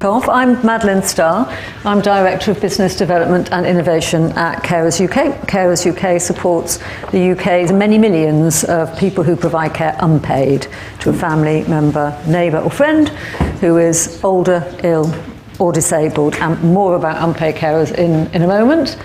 off. I'm Madeline Starr. I'm Director of Business Development and Innovation at Carers UK. Carers UK supports the UK's many millions of people who provide care unpaid to a family member, neighbour or friend who is older, ill or disabled, and more about unpaid carers in a moment.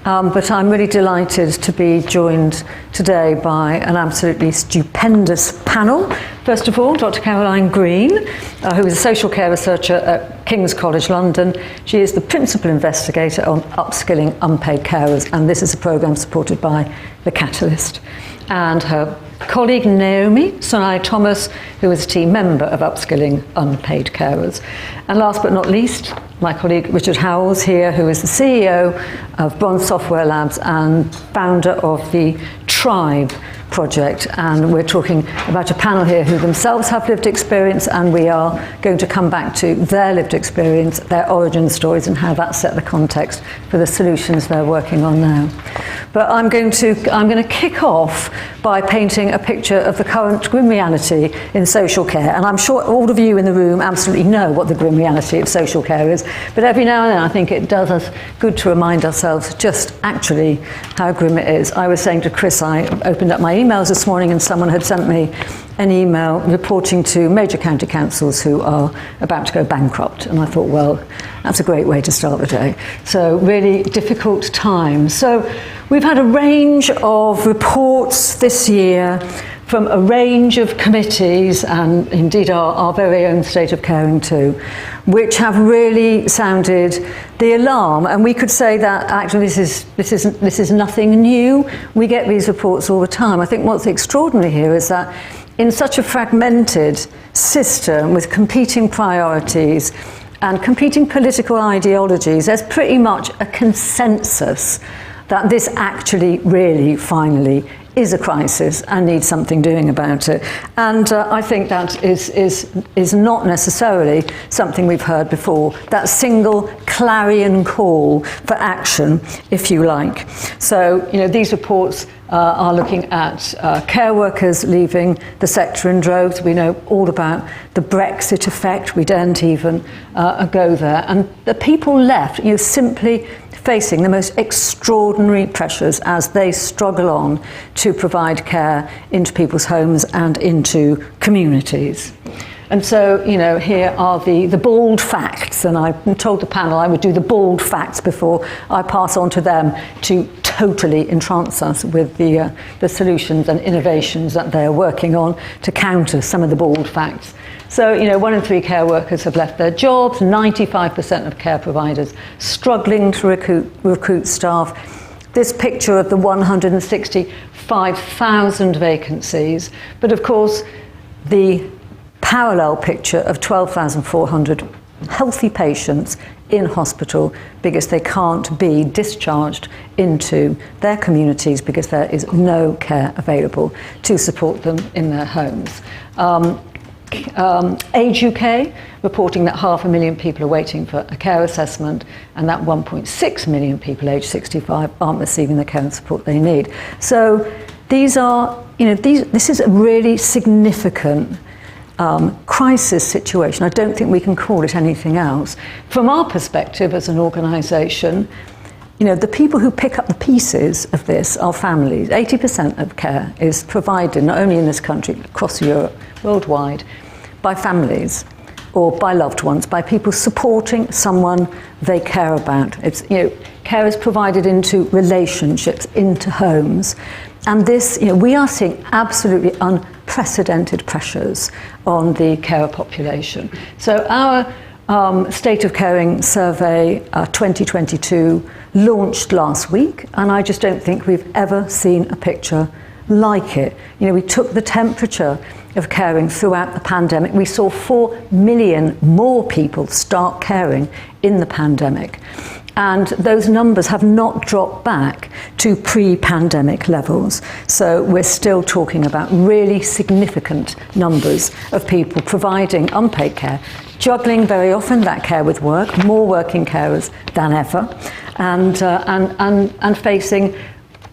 But I'm really delighted to be joined today by an absolutely stupendous panel. First of all, Dr. Caroline Green, who is a social care researcher at King's College London. She is the principal investigator on upskilling unpaid carers, and this is a programme supported by The Catalyst. And her colleague Naomi Sonai-Thomas, who is a team member of upskilling unpaid carers. And last but not least, my colleague Richard Howells here, who is the CEO of Bronze Software Labs and founder of the Tribe project. And we're talking about a panel here who themselves have lived experience, and we are going to come back to their lived experience, their origin stories, and how that set the context for the solutions they're working on now. But I'm going to kick off by painting a picture of the current grim reality in social care. And I'm sure all of you in the room absolutely know what the grim reality of social care is. But every now and then I think it does us good to remind ourselves just actually how grim it is. I was saying to Chris, I opened up my emails this morning and someone had sent me an email reporting to major county councils who are about to go bankrupt. And I thought, well, that's a great way to start the day. So really difficult times. So we've had a range of reports this year from a range of committees, and indeed our very own State of Caring too, which have really sounded the alarm. And we could say that actually this is nothing new. We get these reports all the time. I think what's extraordinary here is that in such a fragmented system with competing priorities and competing political ideologies, there's pretty much a consensus that this actually really finally is a crisis and needs something doing about it. And I think that is not necessarily something we've heard before, that single clarion call for action, if you like. So, you know, these reports are looking at care workers leaving the sector in droves. We know all about the Brexit effect. We daren't even go there. And the people left, you know, simply facing the most extraordinary pressures as they struggle on to provide care into people's homes and into communities. And so, you know, here are the bald facts, and I told the panel I would do the bald facts before I pass on to them to totally entrance us with the solutions and innovations that they're working on to counter some of the bald facts. So, you know, 1 in 3 care workers have left their jobs, 95% of care providers struggling to recruit staff. This picture of the 165,000 vacancies, but of course the parallel picture of 12,400 healthy patients in hospital because they can't be discharged into their communities because there is no care available to support them in their homes. Age UK reporting that 500,000 people are waiting for a care assessment, and that 1.6 million people aged 65 aren't receiving the care and support they need. So these are, you know, this is a really significant crisis situation. I don't think we can call it anything else. From our perspective as an organisation, you know, the people who pick up the pieces of this are families. 80% of care is provided, not only in this country, but across Europe, worldwide, by families or by loved ones, by people supporting someone they care about. It's, you know, care is provided into relationships, into homes. And this, you know, we are seeing absolutely unprecedented pressures on the carer population. So our State of Caring survey 2022 launched last week, and I just don't think we've ever seen a picture like it. You know, we took the temperature of caring throughout the pandemic. We saw 4 million more people start caring in the pandemic. And those numbers have not dropped back to pre-pandemic levels. So we're still talking about really significant numbers of people providing unpaid care, juggling very often that care with work, more working carers than ever, and facing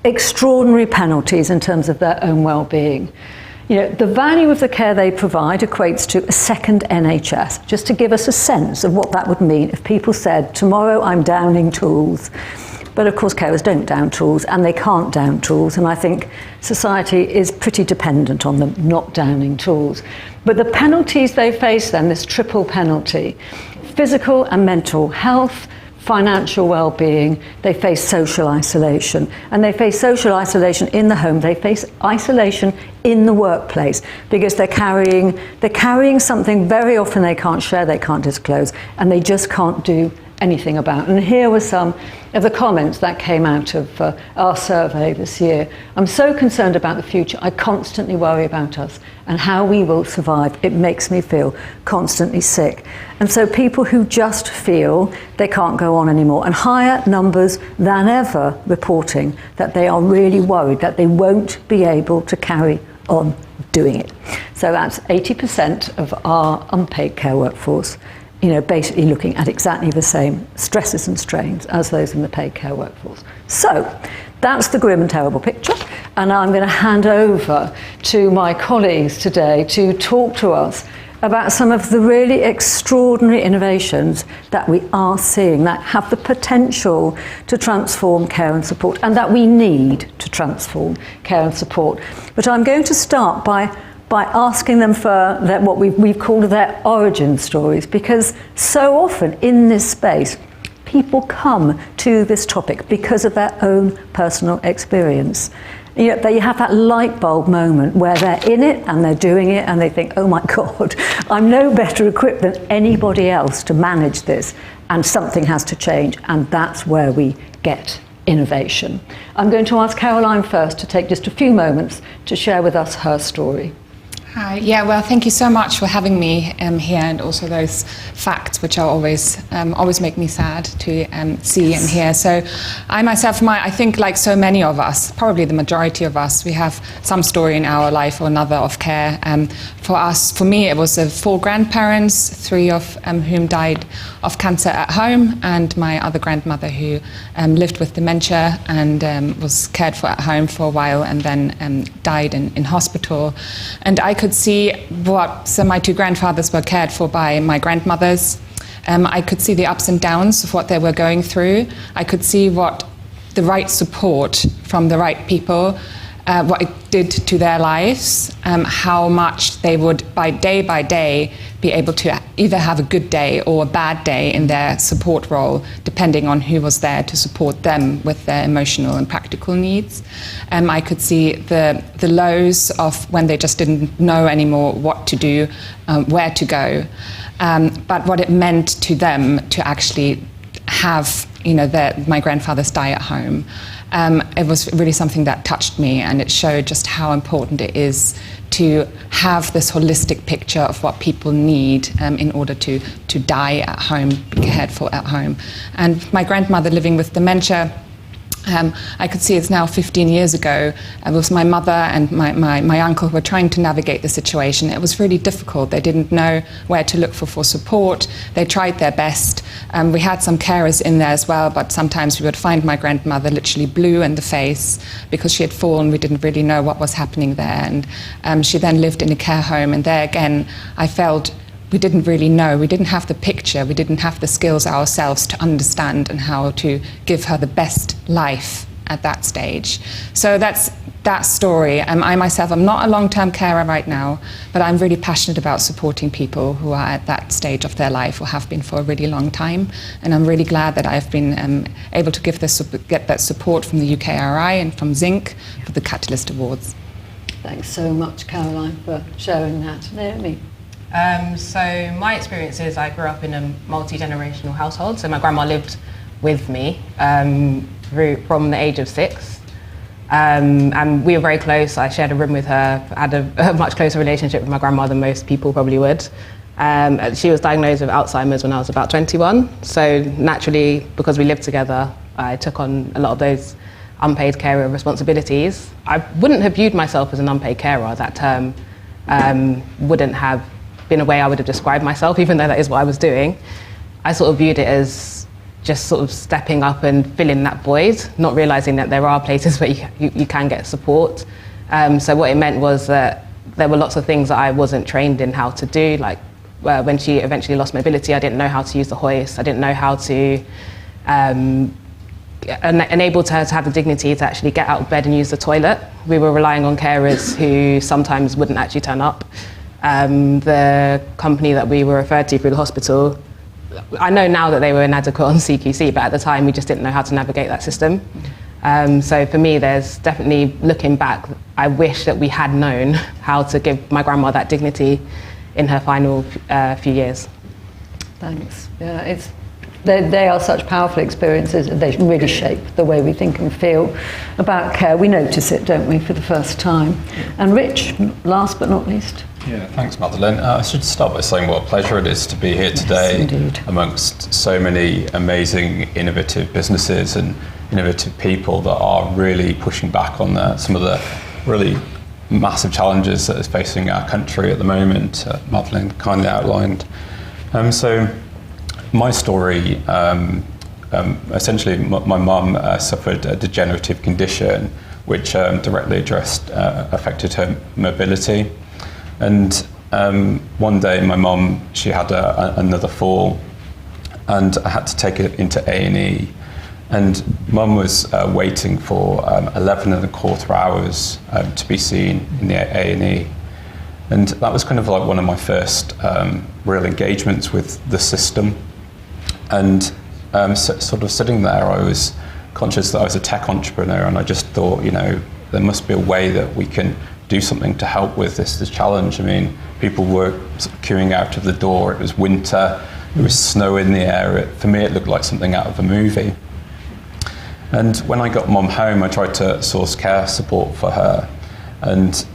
extraordinary penalties in terms of their own well-being. The value of the care they provide equates to a second NHS, just to give us a sense of what that would mean if people said, tomorrow I'm downing tools. But of course carers don't down tools, and they can't down tools, and I think society is pretty dependent on them not downing tools. But the penalties they face then, this triple penalty, physical and mental health, financial well-being, they face social isolation. And they face social isolation in the home, they face isolation in the workplace, because they're carrying something very often they can't share, they can't disclose, and they just can't do anything about. And here were some of the comments that came out of our survey this year. I'm so concerned about the future. I constantly worry about us and how we will survive. It makes me feel constantly sick. And so people who just feel they can't go on anymore, and higher numbers than ever reporting that they are really worried that they won't be able to carry on doing it. So that's 80% of our unpaid care workforce, basically looking at exactly the same stresses and strains as those in the paid care workforce. So that's the grim and terrible picture, and I'm going to hand over to my colleagues today to talk to us about some of the really extraordinary innovations that we are seeing that have the potential to transform care and support, and that we need to transform care and support. But I'm going to start by asking them for what we've called their origin stories, because so often in this space, people come to this topic because of their own personal experience. They have that light bulb moment where they're in it and they're doing it and they think, oh my God, I'm no better equipped than anybody else to manage this, and something has to change, and that's where we get innovation. I'm going to ask Caroline first to take just a few moments to share with us her story. Hi. Yeah, well, thank you so much for having me here, and also those facts which are always make me sad to see and hear. So I myself, I think like so many of us, probably the majority of us, we have some story in our life or another of care. For me, it was 4 grandparents, 3 of whom died of cancer at home, and my other grandmother who lived with dementia and was cared for at home for a while, and then died in hospital. And I could see my 2 grandfathers were cared for by my grandmothers. I could see the ups and downs of what they were going through. I could see what the right support from the right people, what it did to their lives, how much they would by day be able to either have a good day or a bad day in their support role, depending on who was there to support them with their emotional and practical needs. I could see the lows of when they just didn't know anymore what to do, where to go, but what it meant to them to actually have my grandfather's die at home. It was really something that touched me, and it showed just how important it is to have this holistic picture of what people need in order to die at home, be cared for at home. And my grandmother living with dementia, I could see it's now 15 years ago. It was my mother and my uncle who were trying to navigate the situation. It was really difficult. They didn't know where to look for support. They tried their best. We had some carers in there as well, but sometimes we would find my grandmother literally blue in the face because she had fallen. We didn't really know what was happening there. And she then lived in a care home. And there again, I felt we didn't really know. We didn't have the picture. We didn't have the skills ourselves to understand and how to give her the best life at that stage. So that's that story. I myself, I'm not a long-term carer right now, but I'm really passionate about supporting people who are at that stage of their life or have been for a really long time. And I'm really glad that I've been able to get that support from the UKRI and from Zinc for the Catalyst Awards. Thanks so much, Caroline, for sharing that. Naomi? So my experience is I grew up in a multi-generational household. So my grandma lived with me from the age of 6. And we were very close. I shared a room with her. I had a much closer relationship with my grandma than most people probably would. She was diagnosed with Alzheimer's when I was about 21. So naturally, because we lived together, I took on a lot of those unpaid carer responsibilities. I wouldn't have viewed myself as an unpaid carer. That term wouldn't have been a way I would have described myself, even though that is what I was doing. I sort of viewed it as just sort of stepping up and filling that void, not realising that there are places where you can get support. So what it meant was that there were lots of things that I wasn't trained in how to do, like when she eventually lost mobility, I didn't know how to use the hoist. I didn't know how to enable her to have the dignity to actually get out of bed and use the toilet. We were relying on carers who sometimes wouldn't actually turn up. The company that we were referred to through the hospital, I know now that they were inadequate on CQC, but at the time we just didn't know how to navigate that system. So for me, there's definitely, looking back, I wish that we had known how to give my grandma that dignity in her final few years. Thanks. Yeah, they are such powerful experiences. They really shape the way we think and feel about care. We notice it, don't we, for the first time. And Rich, last but not least. Yeah, thanks, Madeleine. I should start by saying what a pleasure it is to be here today, amongst so many amazing, innovative businesses and innovative people that are really pushing back on some of the really massive challenges that is facing our country at the moment. Madeleine kindly outlined. So my story, essentially my mum suffered a degenerative condition which directly affected her mobility. And one day my mum, she had another fall, and I had to take her into A&E. And mum was waiting for 11 and a quarter hours to be seen in the A&E. And that was kind of like one of my first real engagements with the system. And sort of sitting there, I was conscious that I was a tech entrepreneur, and I just thought, there must be a way that we can do something to help with this challenge. I mean, people were sort of queuing out of the door. It was winter. There was snow in the air. For me, it looked like something out of a movie. And when I got mum home, I tried to source care support for her, and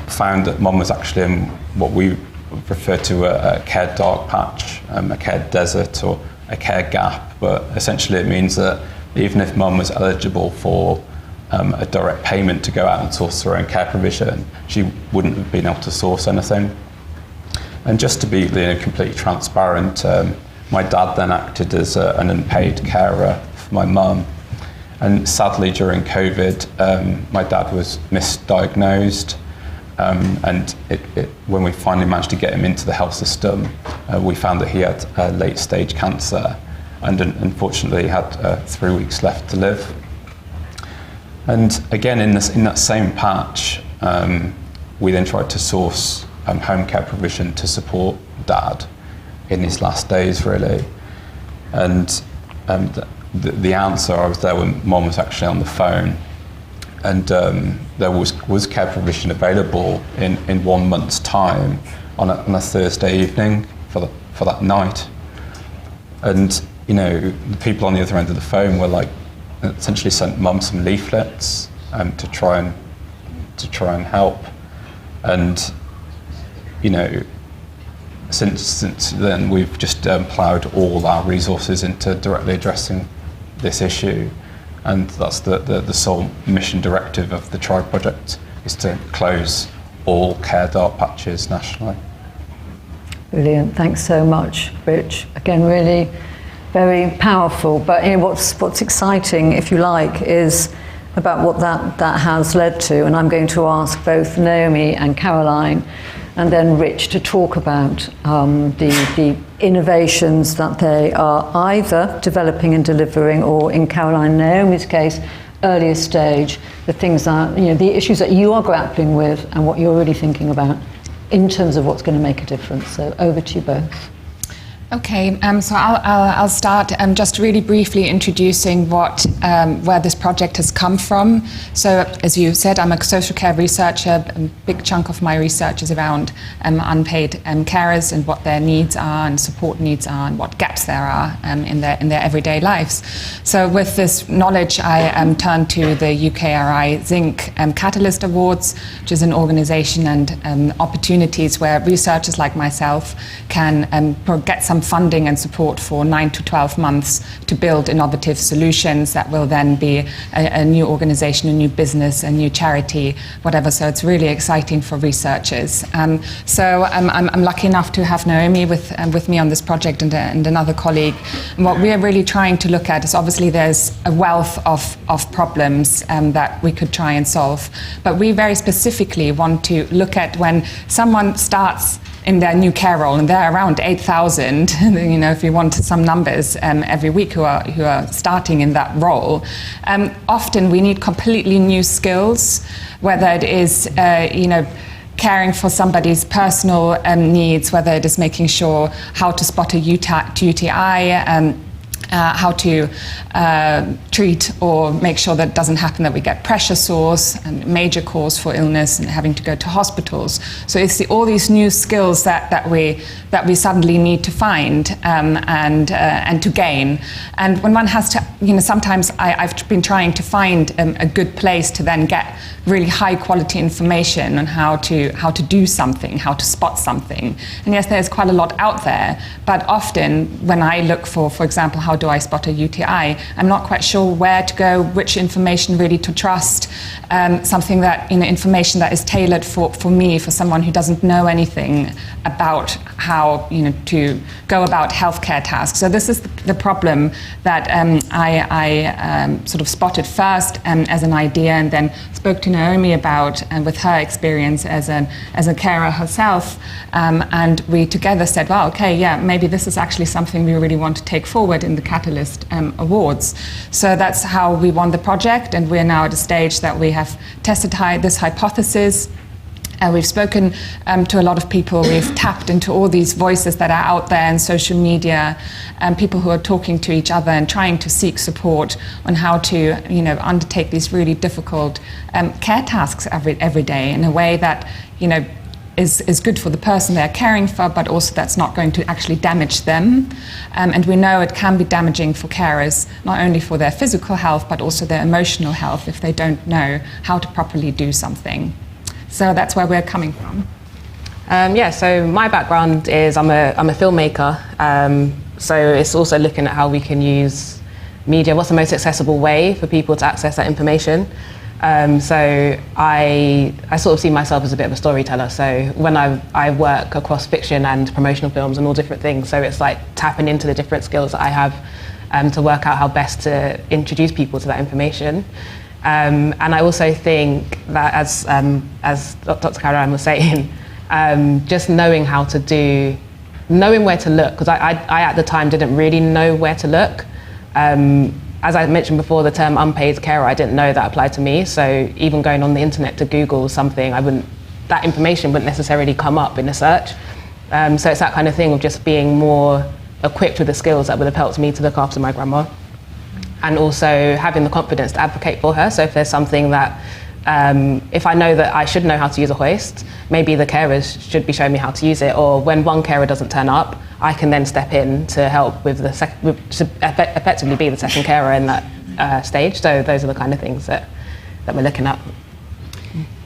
found that mum was actually in what we refer to a care dark patch, a care desert, or a care gap. But essentially, it means that even if mum was eligible for a direct payment to go out and source her own care provision, she wouldn't have been able to source anything. And just to be completely transparent, my dad then acted as an unpaid carer for my mum. And sadly, during COVID, my dad was misdiagnosed. And when we finally managed to get him into the health system, we found that he had late stage cancer, and unfortunately had 3 weeks left to live. And again, in that same patch, we then tried to source home care provision to support Dad in his last days, really. And the answer, I was there when Mum was actually on the phone, and there was care provision available in 1 month's time on a Thursday evening for that night. And the people on the other end of the phone were like, essentially sent Mum some leaflets to try and help. And since then we've just ploughed all our resources into directly addressing this issue, and that's the sole mission directive of the Try project, is to close all care dark patches nationally. Brilliant, thanks so much, Rich. Again, really very powerful, but what's exciting, if you like, is about what that has led to, and I'm going to ask both Naomi and Caroline, and then Rich, to talk about the innovations that they are either developing and delivering, or in Caroline and Naomi's case, earlier stage, the things that, the issues that you are grappling with and what you're really thinking about in terms of what's going to make a difference. So over to you both. Okay, so I'll start just really briefly introducing where this project has come from. So, as you said, I'm a social care researcher. A big chunk of my research is around unpaid carers and what their needs are and support needs are and what gaps there are in their everyday lives. So, with this knowledge, I turned to the UKRI Zinc Catalyst Awards, which is an organisation and opportunities where researchers like myself can get some some funding and support for 9 to 12 months to build innovative solutions that will then be a new organization, a new business, a new charity, whatever. So it's really exciting for researchers. So I'm lucky enough to have Naomi with me on this project and another colleague. And what we are really trying to look at is, obviously there's a wealth of problems that we could try and solve. But we very specifically want to look at when someone starts in their new care role, and there are around 8,000, if you want some numbers, every week who are starting in that role. Often we need completely new skills, whether it is, caring for somebody's personal needs, whether it is making sure how to spot a UTI, how to treat or make sure that it doesn't happen that we get pressure sores and major cause for illness and having to go to hospitals. So it's all these new skills that we suddenly need to find and to gain. And when one has to, sometimes I've been trying to find a good place to then get really high quality information on how to do something, how to spot something. And yes, there's quite a lot out there, but often when I look for example, how do I spot a UTI, I'm not quite sure where to go, which information really to trust, something that, information that is tailored for me, for someone who doesn't know anything about how, to go about healthcare tasks. So this is the problem that I sort of spotted first as an idea, and then spoke to Naomi about, and with her experience as a carer herself, and we together said, well, okay, yeah, maybe this is actually something we really want to take forward in the Catalyst Awards. So that's how we won the project, and we're now at a stage that we have tested this hypothesis. We've spoken to a lot of people. We've tapped into all these voices that are out there in social media, and people who are talking to each other and trying to seek support on how to, undertake these really difficult care tasks every day in a way that, is good for the person they're caring for, but also that's not going to actually damage them. And we know it can be damaging for carers, not only for their physical health, but also their emotional health if they don't know how to properly do something. So that's where we're coming from. So my background is I'm a filmmaker. So it's also looking at how we can use media, what's the most accessible way for people to access that information. So I sort of see myself as a bit of a storyteller. So when I work across fiction and promotional films and all different things, so it's like tapping into the different skills that I have to work out how best to introduce people to that information. And I also think that, as Dr. Caroline was saying, just knowing where to look, because I at the time didn't really know where to look. As I mentioned before, the term unpaid carer, I didn't know that applied to me. So even going on the internet to Google something, that information wouldn't necessarily come up in a search. So it's that kind of thing of just being more equipped with the skills that would have helped me to look after my grandma. And also having the confidence to advocate for her. So if there's something that, if I know that I should know how to use a hoist, maybe the carers should be showing me how to use it. Or when one carer doesn't turn up, I can then step in to help with to effectively be the second carer in that stage. So those are the kind of things that we're looking at.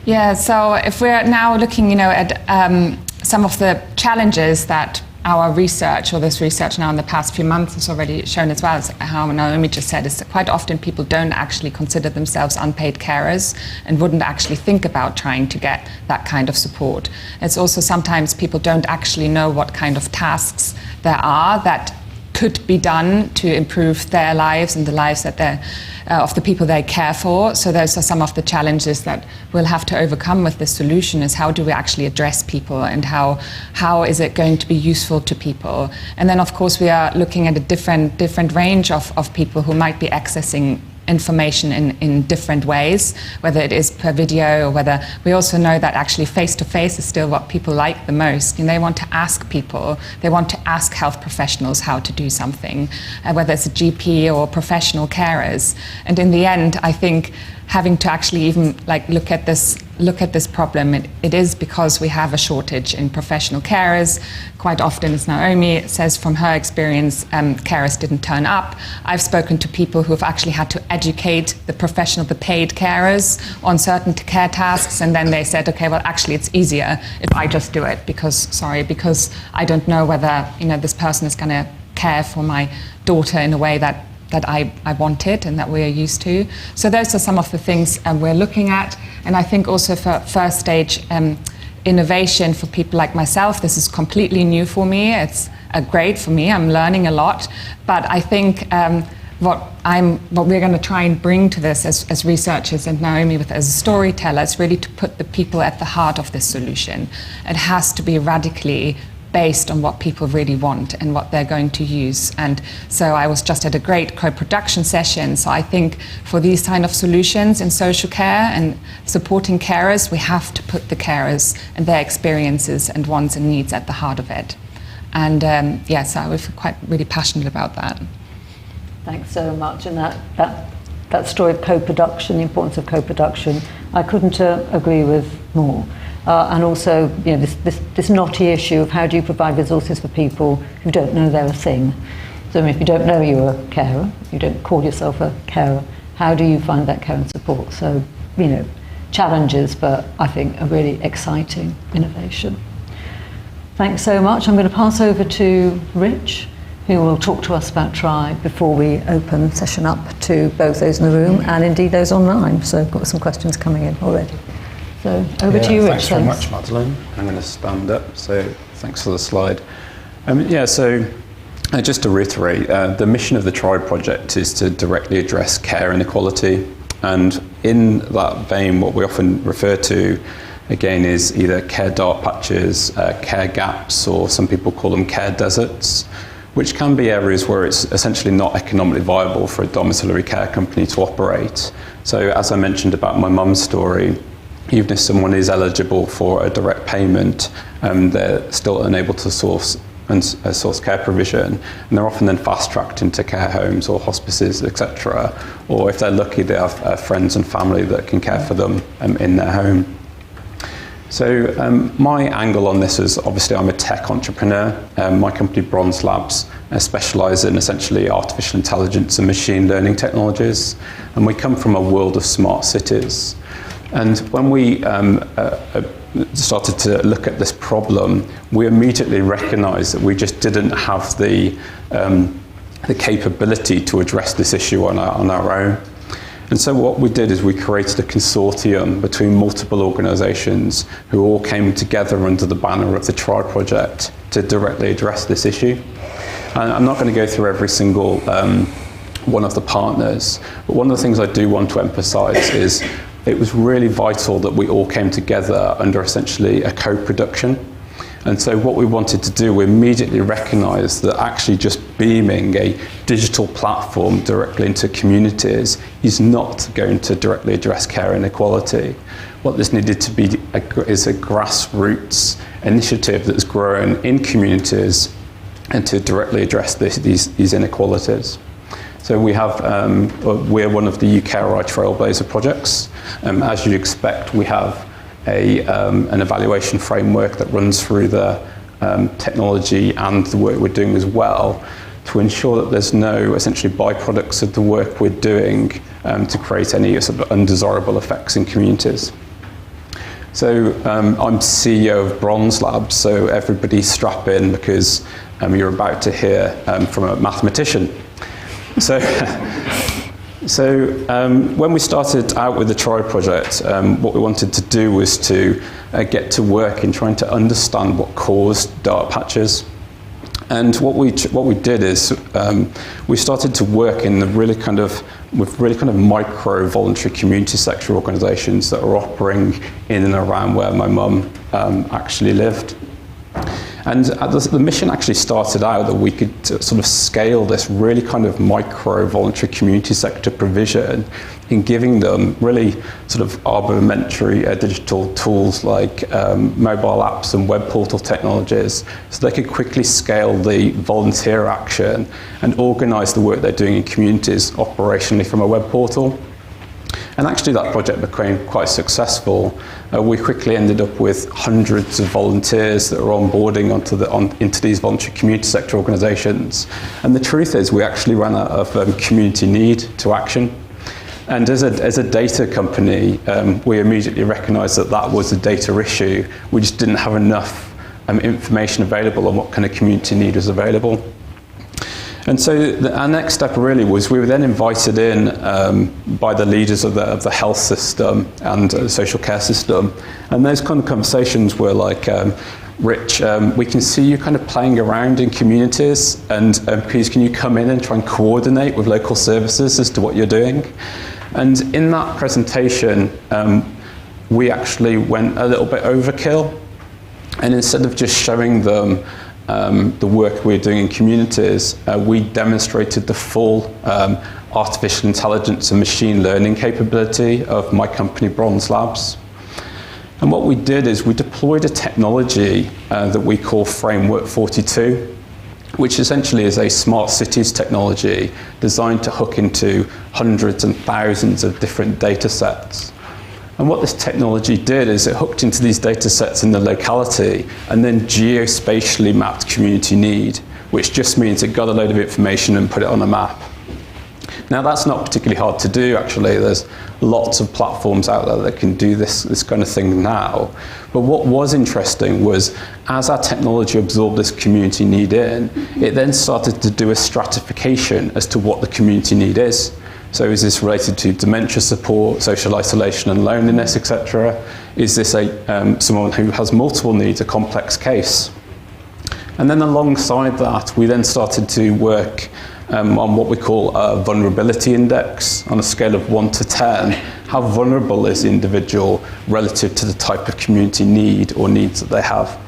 Yeah, so if we're now looking, at some of the challenges that our research, or this research now in the past few months, has already shown, as well as how Naomi just said, is that quite often people don't actually consider themselves unpaid carers and wouldn't actually think about trying to get that kind of support. It's also sometimes people don't actually know what kind of tasks there are that could be done to improve their lives and the lives that of the people they care for. So those are some of the challenges that we'll have to overcome with this solution, is how do we actually address people, and how is it going to be useful to people. And then of course we are looking at a different range of people who might be accessing information in different ways, whether it is per video, or whether we also know that actually face-to-face is still what people like the most. And they want to ask people, they want to ask health professionals how to do something, whether it's a GP or professional carers. And in the end, I think having to actually even look at this look at this problem, it is because we have a shortage in professional carers. Quite often, as Naomi says from her experience, carers didn't turn up. I've spoken to people who have actually had to educate the paid carers on certain care tasks, and then they said, okay, well, actually it's easier if I just do it because I don't know whether this person is going to care for my daughter in a way that I wanted and that we are used to. So those are some of the things we're looking at. And I think also for first stage innovation for people like myself, this is completely new for me. It's great for me. I'm learning a lot. But I think what we're going to try and bring to this as researchers and Naomi as a storyteller is really to put the people at the heart of this solution. It has to be radically based on what people really want and what they're going to use. And so I was just at a great co-production session. So I think for these kind of solutions in social care and supporting carers, we have to put the carers and their experiences and wants and needs at the heart of it. And so I was quite really passionate about that. Thanks so much. And that story of co-production, the importance of co-production, I couldn't agree with more. And also, this knotty issue of how do you provide resources for people who don't know they're a thing. So if you don't know you're a carer, you don't call yourself a carer, how do you find that care and support? So, challenges, but I think a really exciting innovation. Thanks so much. I'm going to pass over to Rich, who will talk to us about Tribe before we open the session up to both those in the room and indeed those online. So I've got some questions coming in already. So over to you, Rich. Thanks very much, Madeleine. I'm going to stand up, so thanks for the slide. Just to reiterate, the mission of the Tribe project is to directly address care inequality. And in that vein, what we often refer to, again, is either care dark patches, care gaps, or some people call them care deserts, which can be areas where it's essentially not economically viable for a domiciliary care company to operate. So as I mentioned about my mum's story, even if someone is eligible for a direct payment, they're still unable to source care provision, and they're often then fast-tracked into care homes or hospices, etc. Or if they're lucky, they have friends and family that can care for them in their home. So my angle on this is, obviously I'm a tech entrepreneur. My company Bronze Labs specialises in essentially artificial intelligence and machine learning technologies, and we come from a world of smart cities. And when we started to look at this problem, we immediately recognised that we just didn't have the capability to address this issue on our own. And so what we did is we created a consortium between multiple organisations who all came together under the banner of the Tribe project to directly address this issue. And I'm not going to go through every single one of the partners, but one of the things I do want to emphasise is it was really vital that we all came together under essentially a co-production. And so what we wanted to do, we immediately recognised that actually just beaming a digital platform directly into communities is not going to directly address care inequality. What this needed to be is a grassroots initiative that's grown in communities and to directly address these inequalities. So we have, we're one of the UKRI Trailblazer projects. As you'd expect, we have an evaluation framework that runs through the technology and the work we're doing as well to ensure that there's no essentially byproducts of the work we're doing to create any sort of undesirable effects in communities. So I'm CEO of Bronze Labs, so everybody strap in because you're about to hear from a mathematician. So when we started out with the Tribe project, what we wanted to do was to get to work in trying to understand what caused dark patches. And what we did is we started to work in with really kind of micro voluntary community sector organisations that are operating in and around where my mum actually lived. And the mission actually started out that we could sort of scale this really kind of micro voluntary community sector provision in giving them really sort of arbitrary digital tools like mobile apps and web portal technologies so they could quickly scale the volunteer action and organise the work they're doing in communities operationally from a web portal. And actually that project became quite successful. We quickly ended up with hundreds of volunteers that were onboarding into these voluntary community sector organisations. And the truth is we actually ran out of community need to action. And as a data company, we immediately recognised that that was a data issue. We just didn't have enough information available on what kind of community need was available. And so our next step really was we were then invited in by the leaders of the health system and the social care system. And those kind of conversations were like, Rich, we can see you kind of playing around in communities, and please can you come in and try and coordinate with local services as to what you're doing? And in that presentation, we actually went a little bit overkill. And instead of just showing them the work we're doing in communities, we demonstrated the full artificial intelligence and machine learning capability of my company, Bronze Labs. And what we did is we deployed a technology that we call Framework 42, which essentially is a smart cities technology designed to hook into hundreds and thousands of different data sets. And what this technology did is it hooked into these data sets in the locality and then geospatially mapped community need, which just means it got a load of information and put it on a map. Now that's not particularly hard to do actually. There's lots of platforms out there that can do this kind of thing now. But what was interesting was as our technology absorbed this community need in, it then started to do a stratification as to what the community need is. So is this related to dementia support, social isolation and loneliness, etc.? Is this someone who has multiple needs, a complex case? And then alongside that, we then started to work on what we call a vulnerability index on a scale of 1 to 10. How vulnerable is the individual relative to the type of community need or needs that they have?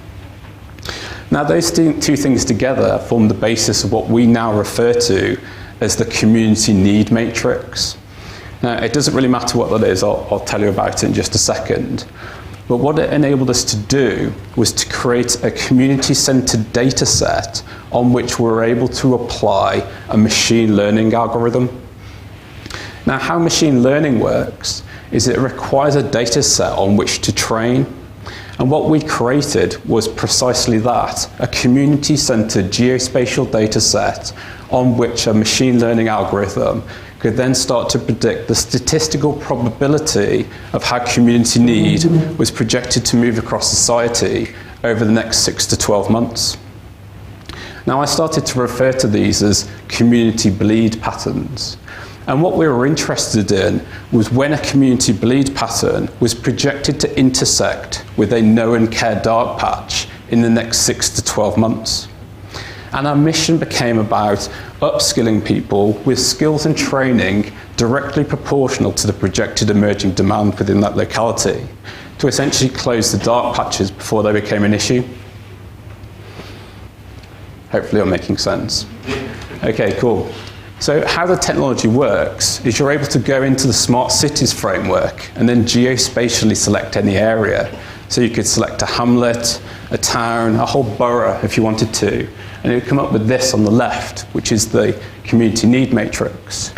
Now those two things together form the basis of what we now refer to as the community need matrix. Now, it doesn't really matter what that is, I'll tell you about it in just a second. But what it enabled us to do was to create a community-centered data set on which we're able to apply a machine learning algorithm. Now, how machine learning works is it requires a data set on which to train. And what we created was precisely that, a community-centered geospatial data set on which a machine learning algorithm could then start to predict the statistical probability of how community need was projected to move across society over the next 6 to 12 months. Now I started to refer to these as community bleed patterns. And what we were interested in was when a community bleed pattern was projected to intersect with a known care dark patch in the next 6 to 12 months. And our mission became about upskilling people with skills and training directly proportional to the projected emerging demand within that locality to essentially close the dark patches before they became an issue. Hopefully I'm making sense. Okay, cool. So how the technology works is you're able to go into the Smart Cities framework and then geospatially select any area. So you could select a hamlet, a town, a whole borough if you wanted to, and it would come up with this on the left, which is the community need matrix.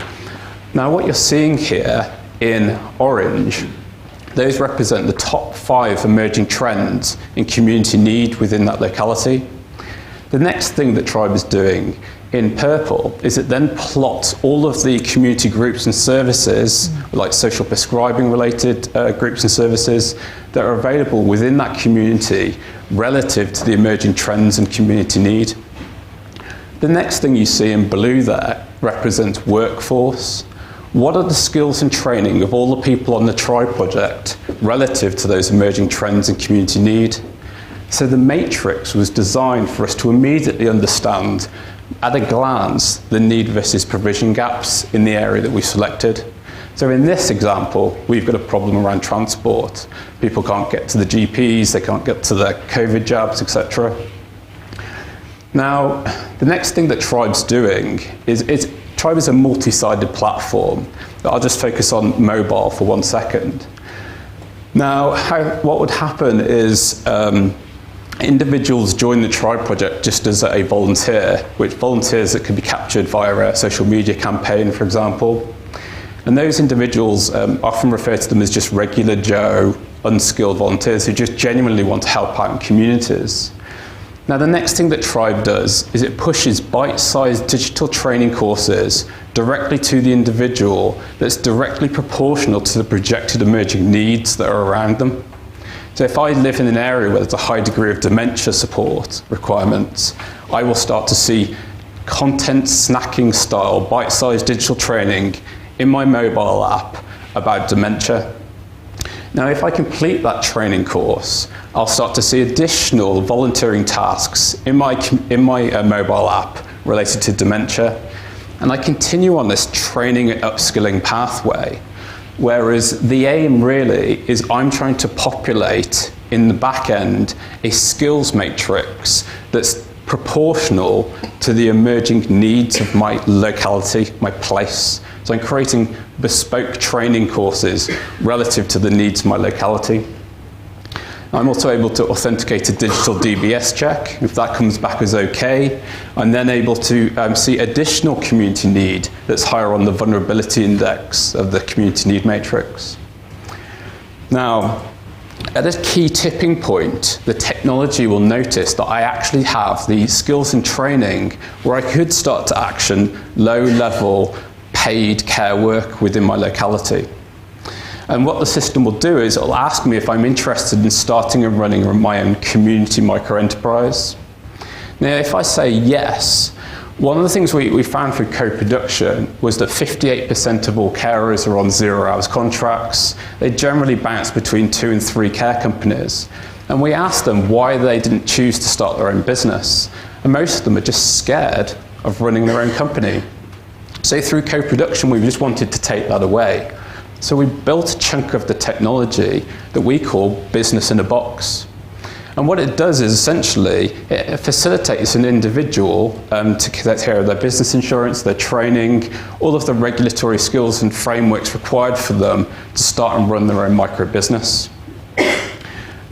Now what you're seeing here in orange, those represent the top 5 emerging trends in community need within that locality. The next thing that Tribe is doing in purple is it then plots all of the community groups and services, like social prescribing related groups and services that are available within that community relative to the emerging trends and community need. The next thing you see in blue there represents workforce. What are the skills and training of all the people on the Tribe project relative to those emerging trends and community need? So the matrix was designed for us to immediately understand at a glance the need versus provision gaps in the area that we selected. So in this example, we've got a problem around transport. People can't get to the GPs, they can't get to their COVID jabs, etc. Now, the next thing that Tribe's doing is Tribe is a multi-sided platform. I'll just focus on mobile for 1 second. Now, what would happen is individuals join the Tribe project just as a volunteer, which volunteers that could be captured via a social media campaign, for example. And those individuals often refer to them as just regular Joe, unskilled volunteers who just genuinely want to help out in communities. Now, the next thing that Tribe does is it pushes bite-sized digital training courses directly to the individual that's directly proportional to the projected emerging needs that are around them. So if I live in an area where there's a high degree of dementia support requirements, I will start to see content snacking style, bite-sized digital training in my mobile app about dementia. Now, if I complete that training course, I'll start to see additional volunteering tasks in my mobile app related to dementia. And I continue on this training and upskilling pathway, whereas the aim really is I'm trying to populate in the back end a skills matrix that's proportional to the emerging needs of my locality, my place. So I'm creating bespoke training courses relative to the needs of my locality. I'm also able to authenticate a digital DBS check. If that comes back as okay, I'm then able to see additional community need that's higher on the vulnerability index of the community need matrix. Now, at a key tipping point, the technology will notice that I actually have the skills and training where I could start to action low-level paid care work within my locality. And what the system will do is it'll ask me if I'm interested in starting and running my own community microenterprise. Now, if I say yes, one of the things we found through co-production was that 58% of all carers are on 0 hours contracts. They generally bounce between 2 and 3 care companies. And we asked them why they didn't choose to start their own business. And most of them are just scared of running their own company. So through co-production, we just wanted to take that away. So we built a chunk of the technology that we call Business in a Box. And what it does is essentially, it facilitates an individual to take care of their business insurance, their training, all of the regulatory skills and frameworks required for them to start and run their own micro business.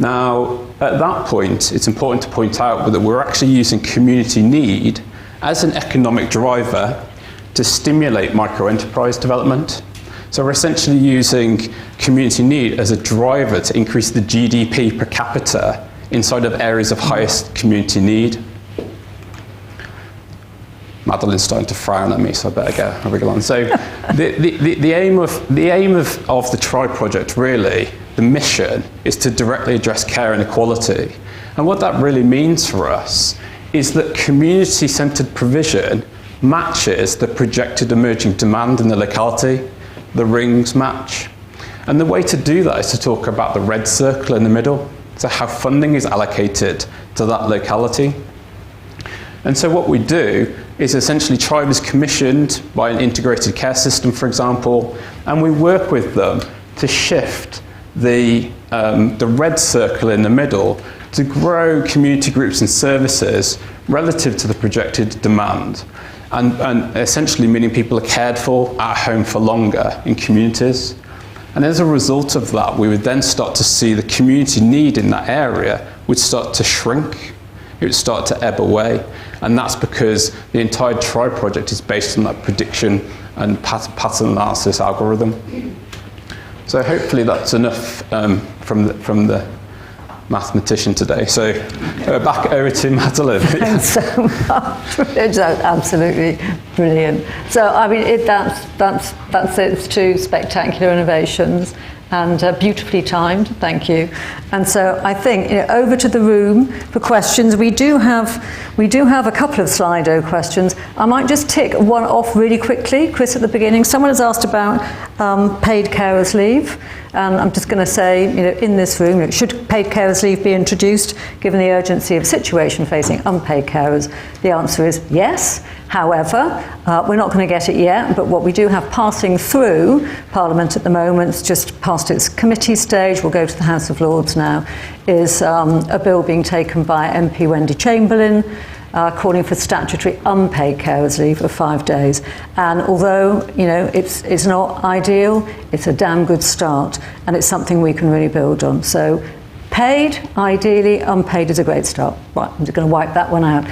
Now, at that point, it's important to point out that we're actually using community need as an economic driver to stimulate micro-enterprise development. So we're essentially using community need as a driver to increase the GDP per capita inside of areas of highest community need. Madeline's starting to frown at me, so I better go on. So the aim of the Tribe project, really, the mission, is to directly address care inequality. And what that really means for us is that community-centred provision matches the projected emerging demand in the locality. The rings match. And the way to do that is to talk about the red circle in the middle, so how funding is allocated to that locality. And so what we do is essentially Tribe is commissioned by an integrated care system, for example, and we work with them to shift the red circle in the middle to grow community groups and services relative to the projected demand. And essentially meaning people are cared for at home for longer in communities. And as a result of that, we would then start to see the community need in that area would start to shrink. It would start to ebb away. And that's because the entire Tribe project is based on that prediction and pattern analysis algorithm. So hopefully that's enough from the mathematician today. So back over to Madeline. Thanks so much. It's absolutely brilliant. So I mean, that's it. It's 2 spectacular innovations and beautifully timed. Thank you. And so I think over to the room for questions. We do have a couple of Slido questions. I might just tick one off really quickly. Chris, at the beginning, someone has asked about paid carers leave. And I'm just going to say, in this room, should paid carers leave be introduced given the urgency of situation facing unpaid carers? The answer is yes. However, we're not going to get it yet, but what we do have passing through Parliament at the moment, it's just past its committee stage, we'll go to the House of Lords now, is a bill being taken by MP Wendy Chamberlain, calling for statutory unpaid carers leave of 5 days. And although, it's not ideal, it's a damn good start, and it's something we can really build on. So Paid, ideally. Unpaid is a great start. Right, I'm just going to wipe that one out.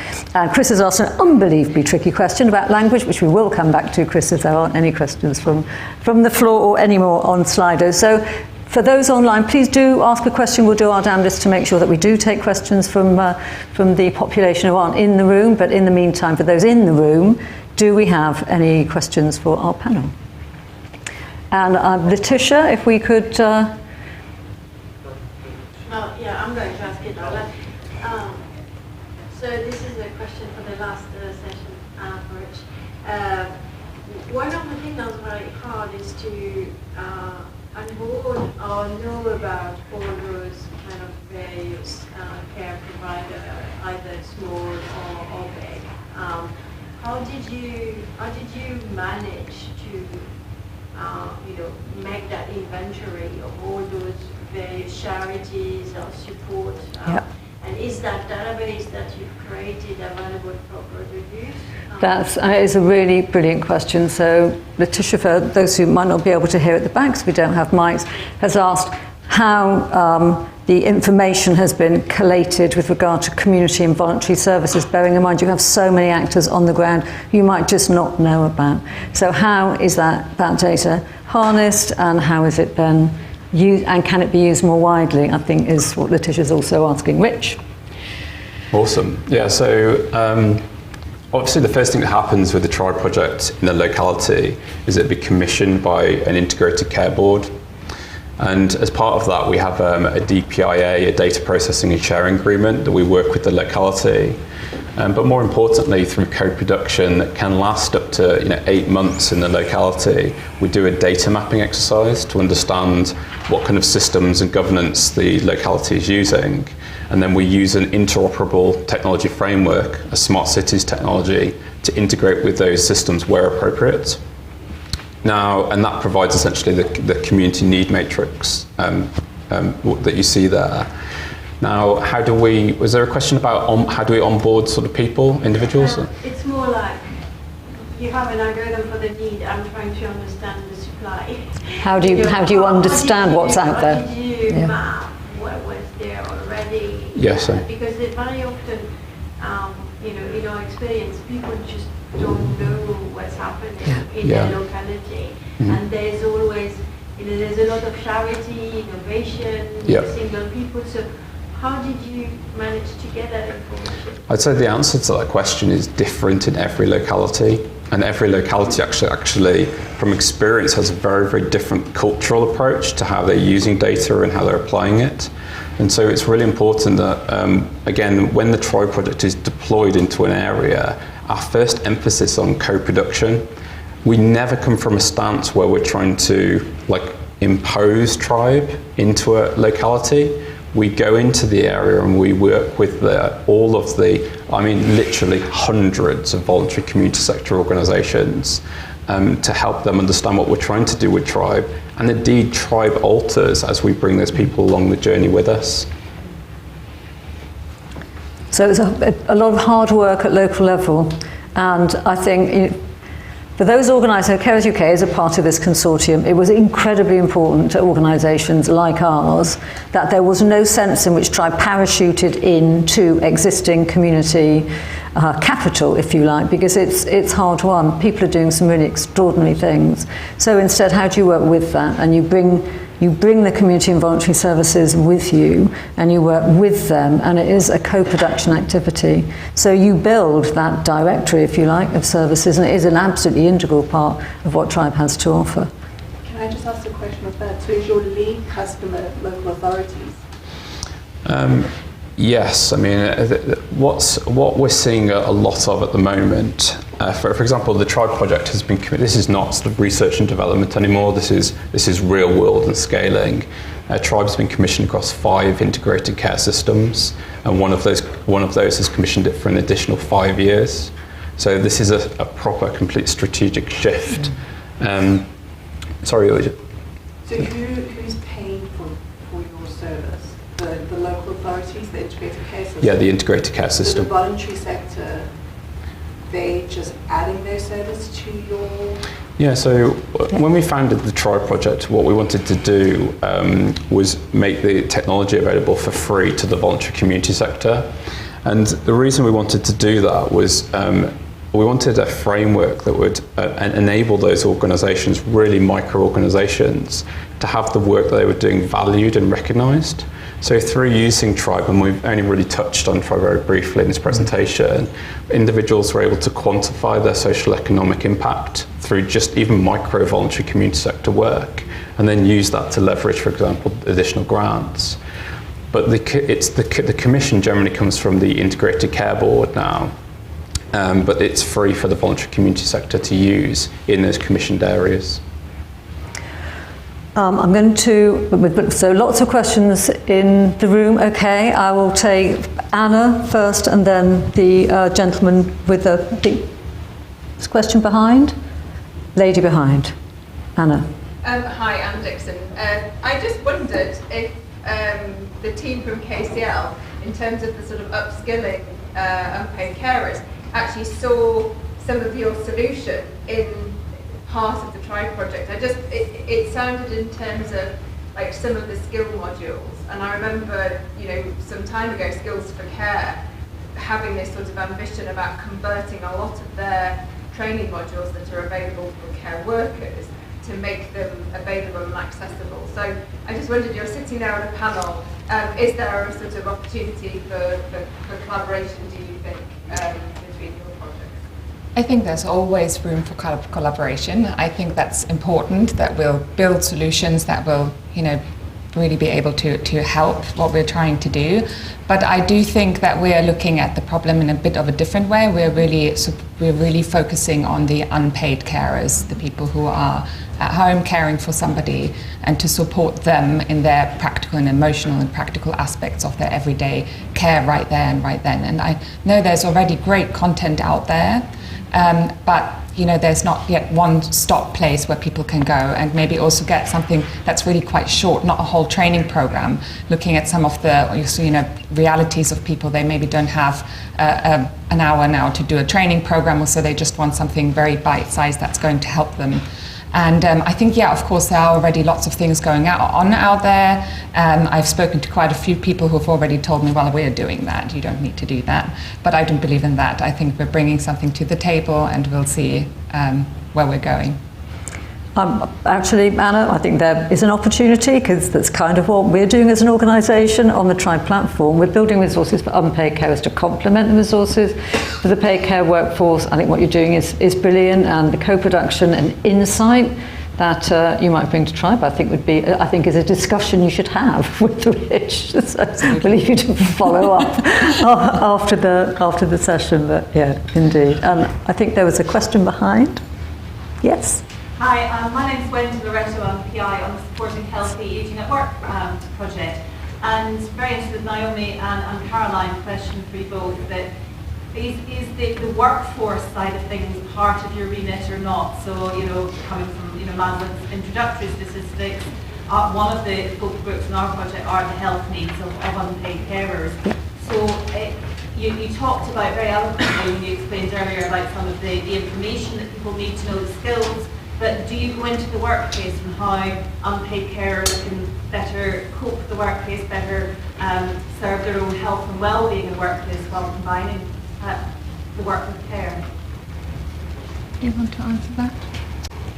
Chris has asked an unbelievably tricky question about language, which we will come back to, Chris, if there aren't any questions from the floor or any more on Slido. So for those online, please do ask a question. We'll do our damnedest to make sure that we do take questions from the population who aren't in the room. But in the meantime, for those in the room, do we have any questions for our panel? And Letitia, if we could... Yeah, I'm going to ask it now. So this is a question for the last session for Rich. One of the things that's very hard is to onboard or know about all those kind of various care provider, either small or big. How did you manage to make that inventory of all those various charities or support? And is that database that you've created available for broader use? That is a really brilliant question. So Letitia, for those who might not be able to hear at the back, because we don't have mics, has asked how the information has been collated with regard to community and voluntary services, bearing in mind you have so many actors on the ground you might just not know about. So how is that data harnessed, and how is it then used, and can it be used more widely, I think is what Letitia's also asking. Rich? Awesome. Yeah, so obviously the first thing that happens with the TRIBE project in the locality is it'd be commissioned by an integrated care board. And as part of that, we have a DPIA, a data processing and sharing agreement that we work with the locality. But more importantly, through co-production that can last up to 8 months in the locality, we do a data mapping exercise to understand what kind of systems and governance the locality is using. And then we use an interoperable technology framework, a smart cities technology, to integrate with those systems where appropriate. Now, and that provides essentially the community need matrix that you see there. Now, was there a question about how do we onboard sort of people, individuals? It's more like you have an algorithm for the need. I'm trying to understand the supply. How do you understand what's out there? How did you map what was there already? Yes. Because very often, in our experience, people just don't know what's happening in their locality. Mm-hmm. And there's always, there's a lot of charity, innovation, single people. So how did you manage to get that information? I'd say the answer to that question is different in every locality. And every locality actually, from experience, has a very, very different cultural approach to how they're using data and how they're applying it. And so it's really important that, again, when the TRIBE project is deployed into an area, our first emphasis on co-production. We never come from a stance where we're trying to impose TRIBE into a locality. We go into the area and we work with literally hundreds of voluntary community sector organisations to help them understand what we're trying to do with TRIBE. And indeed, TRIBE alters as we bring those people along the journey with us. So it's a lot of hard work at local level, and I think for those organising, Carers UK is a part of this consortium. It was incredibly important to organisations like ours that there was no sense in which TRIBE parachuted into existing community capital, if you like, because it's hard won. People are doing some really extraordinary things. So instead, how do you work with that? And you bring the community and voluntary services with you, and you work with them, and it is a co-production activity. So you build that directory, if you like, of services, and it is an absolutely integral part of what TRIBE has to offer. Can I just ask a question of that? So is your lead customer local authorities? Yes, I mean, what we're seeing a lot of at the moment, for example, the TRIBE project has been committed. This is not sort of research and development anymore. This is real world and scaling. TRIBE's been commissioned across 5 integrated care systems, and one of those has commissioned it for an additional 5 years. So this is a proper, complete strategic shift. Sorry, Ujit. So who's paying for your service? The local authorities, the integrated care system? Yeah, the integrated care system. So the voluntary sector, they just adding their service to your Yeah, so when we founded the Try project, what we wanted to do was make the technology available for free to the voluntary community sector. And the reason we wanted to do that was we wanted a framework that would enable those organisations, really micro-organisations, to have the work that they were doing valued and recognised. So through using Tribe, and we've only really touched on Tribe very briefly in this presentation, individuals were able to quantify their social economic impact through just even micro voluntary community sector work, and then use that to leverage, for example, additional grants. But the commission generally comes from the Integrated Care Board now, but it's free for the voluntary community sector to use in those commissioned areas. I'm going to, so lots of questions in the room. Okay, I will take Anna first and then the gentleman with the question behind. Lady behind. Anna. Hi, Anne Dixon. I just wondered if the team from KCL, in terms of the sort of upskilling unpaid carers, actually saw some of your solution in part of the Try project. It sounded in terms of like some of the skill modules, and I remember, some time ago, Skills for Care having this sort of ambition about converting a lot of their training modules that are available for care workers to make them available and accessible. So I just wondered, you're sitting there on a panel, is there a sort of opportunity for collaboration, do you think, between your projects? I think there's always room for collaboration. I think that's important, that we'll build solutions that will, really be able to help what we're trying to do. But I do think that we're looking at the problem in a bit of a different way. We're really focusing on the unpaid carers, the people who are at home caring for somebody, and to support them in their practical and emotional and practical aspects of their everyday care right there and right then. And I know there's already great content out there, but there's not yet one stop place where people can go, and maybe also get something that's really quite short, not a whole training program, looking at some of the realities of people. They maybe don't have an hour now to do a training program, or so they just want something very bite-sized that's going to help them. And I think, of course, there are already lots of things going on out there. I've spoken to quite a few people who've already told me, well, we're doing that, you don't need to do that. But I don't believe in that. I think we're bringing something to the table, and we'll see where we're going. Actually, Anna, I think there is an opportunity, because that's kind of what we're doing as an organisation on the Tribe platform. We're building resources for unpaid carers to complement the resources for the paid care workforce. I think what you're doing is brilliant, and the co-production and insight that you might bring to Tribe, I think is a discussion you should have with Rich. So we'll leave you to follow up after the session. But yeah, indeed. I think there was a question behind. Yes. Hi, my name's Wendy Loretto. I'm PI on the Supporting Healthy Ageing at Work project. And very interested with Naomi and Caroline, question for you both, that is the workforce side of things part of your remit or not? So, coming from, Landon's introductory statistics, one of the focal groups in our project are the health needs of unpaid carers. So you talked about very eloquently when you explained earlier about some of the information that people need to know, the skills. But do you go into the workplace and how unpaid carers can better cope with the workplace, better serve their own health and well-being in the workplace while combining the work with care? Do you want to answer that?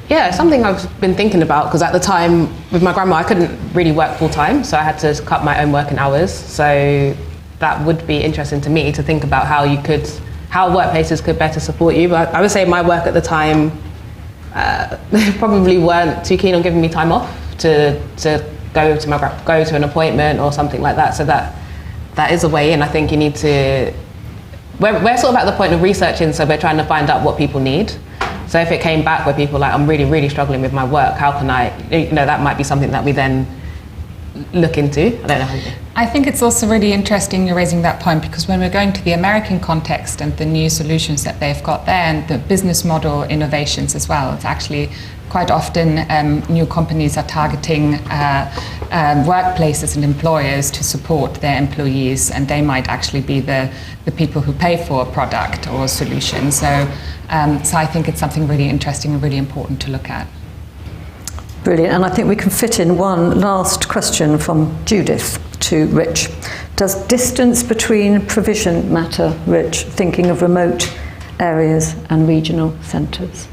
Yeah, something I've been thinking about, because at the time with my grandma I couldn't really work full time, so I had to cut my own working hours. So that would be interesting to me to think about how workplaces could better support you. But I would say my work at the time, they probably weren't too keen on giving me time off to go to an appointment or something like that. So that is a way in. I think you need to. We're sort of at the point of researching, so we're trying to find out what people need. So if it came back where people are like, I'm really, really struggling with my work, how can I? That might be something that we then look into. I don't know how to do. I think it's also really interesting you're raising that point, because when we're going to the American context and the new solutions that they've got there, and the business model innovations as well, it's actually quite often new companies are targeting workplaces and employers to support their employees, and they might actually be the people who pay for a product or a solution. So I think it's something really interesting and really important to look at. Brilliant, and I think we can fit in one last question from Judith to Rich. Does distance between provision matter, Rich, thinking of remote areas and regional centres?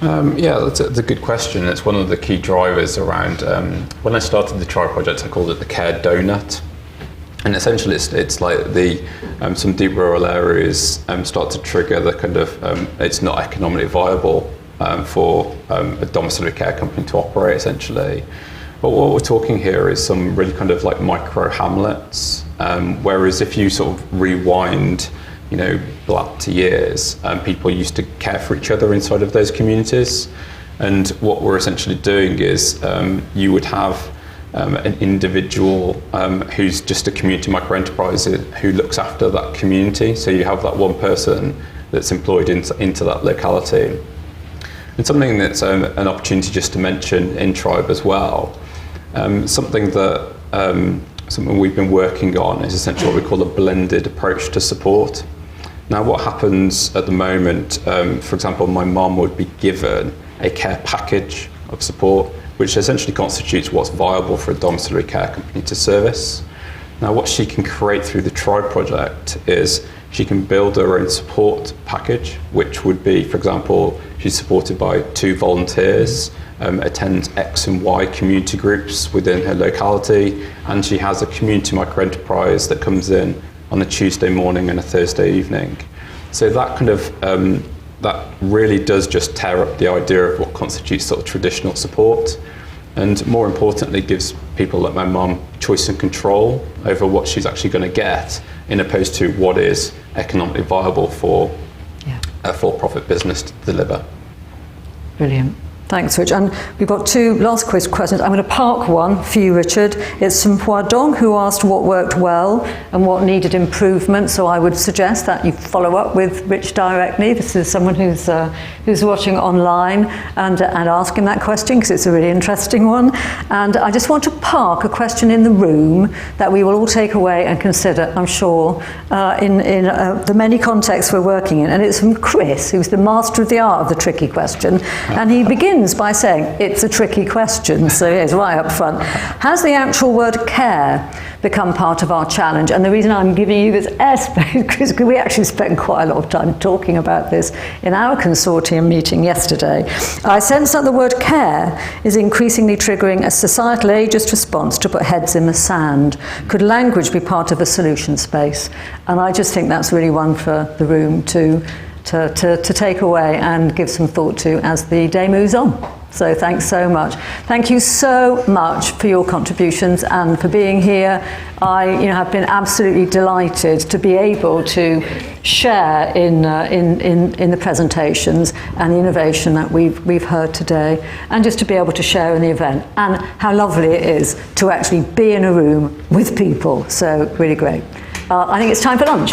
Yeah, that's a good question. It's one of the key drivers around, when I started the TRI project, I called it the care donut. And essentially it's like some deep rural areas start to trigger the kind of, it's not economically viable for a domiciliary care company to operate, essentially. But what we're talking here is some really kind of like micro hamlets, whereas if you sort of rewind, back to years, people used to care for each other inside of those communities. And what we're essentially doing is you would have an individual who's just a community micro-enterprise who looks after that community. So you have that one person that's employed into that locality. And something that's an opportunity just to mention in Tribe as well, something we've been working on is essentially what we call a blended approach to support. Now what happens at the moment, for example, my mum would be given a care package of support, which essentially constitutes what's viable for a domiciliary care company to service. Now what she can create through the Tribe project is she can build her own support package, which would be, for example, she's supported by 2 volunteers, attends X and Y community groups within her locality, and she has a community micro-enterprise that comes in on a Tuesday morning and a Thursday evening. So that kind of, that really does just tear up the idea of what constitutes sort of traditional support, and more importantly gives people like my mum choice and control over what she's actually going to get, in opposed to what is economically viable for a for-profit business to deliver. Brilliant. Thanks, Rich. And we've got 2 last quiz questions. I'm going to park one for you, Richard. It's from Poidong, who asked what worked well and what needed improvement. So I would suggest that you follow up with Rich directly. This is someone who's watching online, and ask him that question, because it's a really interesting one. And I just want to park a question in the room that we will all take away and consider, I'm sure, in the many contexts we're working in. And it's from Chris, who's the master of the art of the tricky question. And he begins by saying, it's a tricky question, so here's right up front. Has the actual word care become part of our challenge? And the reason I'm giving you this S is because we actually spent quite a lot of time talking about this in our consortium meeting yesterday. I sense that the word care is increasingly triggering a societal ageist response to put heads in the sand. Could language be part of a solution space? And I just think that's really one for the room to take away and give some thought to as the day moves on. So thanks so much. Thank you so much for your contributions and for being here. I have been absolutely delighted to be able to share in the presentations and the innovation that we've heard today, and just to be able to share in the event, and how lovely it is to actually be in a room with people. So really great. I think it's time for lunch.